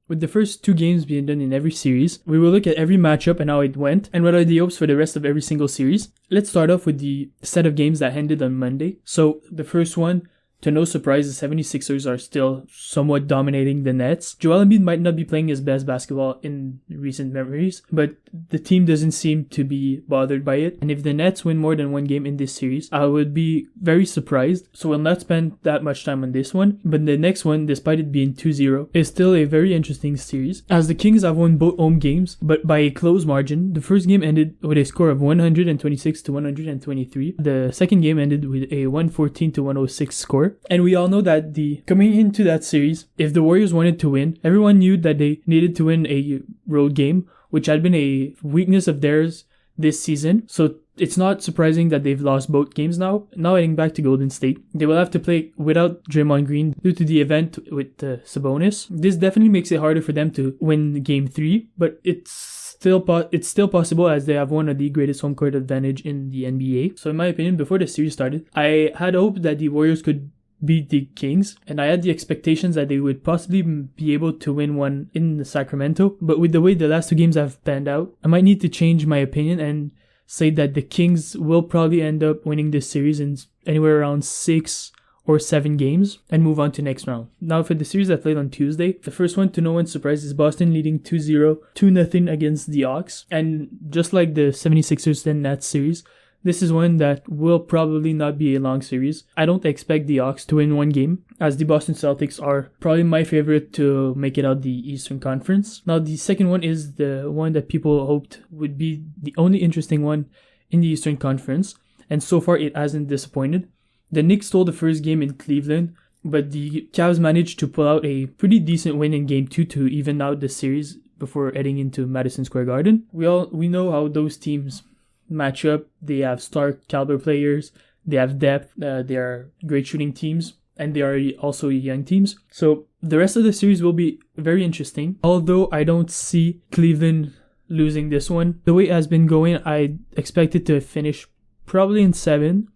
With the first 2 games being done in every series, we will look at every matchup and how it went, and what are the hopes for the rest of every single series. Let's start off with the set of games that ended on Monday. So the first one, to no surprise, the 76ers are still somewhat dominating the Nets. Joel Embiid might not be playing his best basketball in recent memories, but the team doesn't seem to be bothered by it. And if the Nets win more than 1 game in this series, I would be very surprised. So we'll not spend that much time on this one. But the next one, despite it being 2-0, is still a very interesting series, as the Kings have won both home games, but by a close margin. The first game ended with a score of 126 to 123. The second game ended with a 114 to 106 score. And we all know that coming into that series, if the Warriors wanted to win, everyone knew that they needed to win a road game, which had been a weakness of theirs this season. So it's not surprising that they've lost both games now. Now heading back to Golden State, they will have to play without Draymond Green due to the event with Sabonis. This definitely makes it harder for them to win Game 3, but it's still possible, as they have one of the greatest home court advantage in the NBA. So in my opinion, before the series started, I had hoped that the Warriors could beat the Kings, and I had the expectations that they would possibly be able to win one in Sacramento. But with the way the last 2 games have panned out, I might need to change my opinion and say that the Kings will probably end up winning this series in anywhere around 6 or 7 games and move on to next round. Now for the series that played on Tuesday, the first one, to no one's surprise, is Boston leading 2-0, 2-0 against the Hawks. And just like the 76ers and Nets series, this is one that will probably not be a long series. I don't expect the Hawks to win 1 game, as the Boston Celtics are probably my favorite to make it out the Eastern Conference. Now the second one is the one that people hoped would be the only interesting one in the Eastern Conference, and so far it hasn't disappointed. The Knicks stole the first game in Cleveland, but the Cavs managed to pull out a pretty decent win in Game 2 to even out the series before heading into Madison Square Garden. We know how those teams match up. They have star caliber players, they have depth, they are great shooting teams, and they are also young teams. So the rest of the series will be very interesting, although I don't see Cleveland losing this one. The way it has been going, I expect it to finish probably in 7,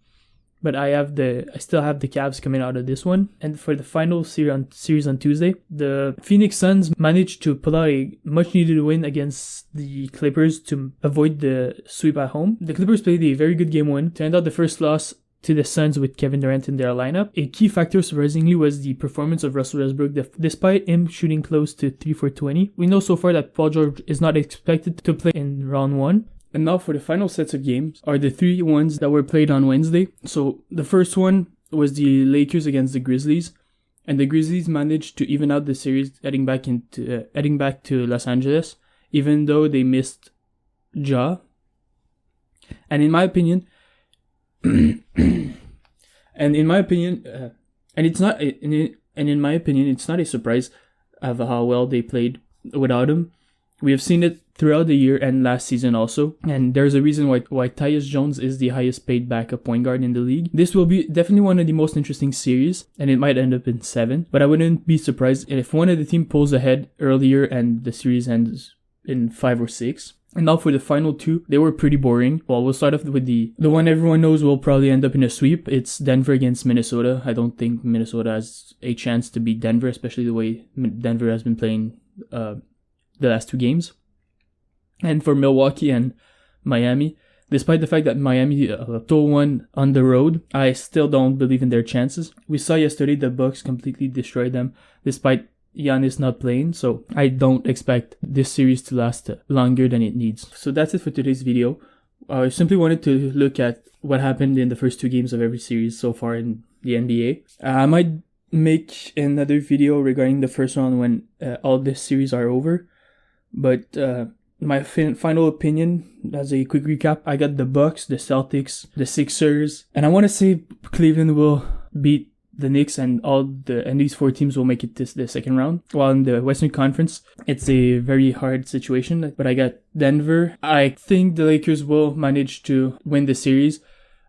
but I still have the Cavs coming out of this one. And for the final series on Tuesday, the Phoenix Suns managed to pull out a much needed win against the Clippers to avoid the sweep at home. The Clippers played a very good Game 1 to end out the first loss to the Suns with Kevin Durant in their lineup. A key factor, surprisingly, was the performance of Russell Westbrook, despite him shooting close to 3 for 20. We know so far that Paul George is not expected to play in round 1. And now for the final sets of games are the 3 ones that were played on Wednesday. So the first one was the Lakers against the Grizzlies, and the Grizzlies managed to even out the series heading back to Los Angeles, even though they missed Ja. And in my opinion, it's not a surprise of how well they played without him. We have seen it throughout the year and last season also, and there's a reason why Tyus Jones is the highest paid backup point guard in the league. This will be definitely one of the most interesting series, and it might end up in 7, but I wouldn't be surprised if one of the team pulls ahead earlier and the series ends in 5 or 6. And now for the final 2, they were pretty boring. Well, we'll start off with the one everyone knows will probably end up in a sweep. It's Denver against Minnesota. I don't think Minnesota has a chance to beat Denver, especially the way Denver has been playing the last 2 games. And for Milwaukee and Miami, despite the fact that Miami stole one on the road, I still don't believe in their chances. We saw yesterday the Bucks completely destroy them despite Giannis not playing, so I don't expect this series to last longer than it needs. So that's it for today's video. I simply wanted to look at what happened in the first 2 games of every series so far in the NBA. I might make another video regarding the first round when all this series are over, but my final opinion, as a quick recap, I got the Bucks, the Celtics, the Sixers, and I want to say Cleveland will beat the Knicks, and these 4 teams will make it to the second round. While in the Western Conference, it's a very hard situation, but I got Denver. I think the Lakers will manage to win the series.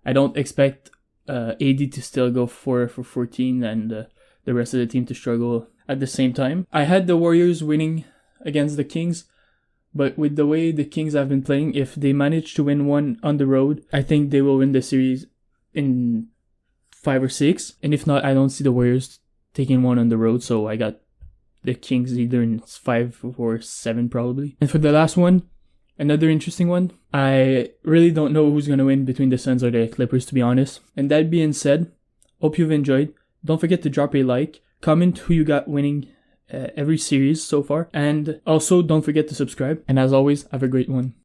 I don't expect AD to still go 4 for 14 and the rest of the team to struggle at the same time. I had the Warriors winning against the Kings, but with the way the Kings have been playing, if they manage to win one on the road, I think they will win the series in 5 or 6. And if not, I don't see the Warriors taking one on the road. So I got the Kings either in 5 or 7 probably. And for the last one, another interesting one, I really don't know who's going to win between the Suns or the Clippers, to be honest. And that being said, hope you've enjoyed. Don't forget to drop a like, comment who you got winning every series so far, and also don't forget to subscribe. And as always, have a great one.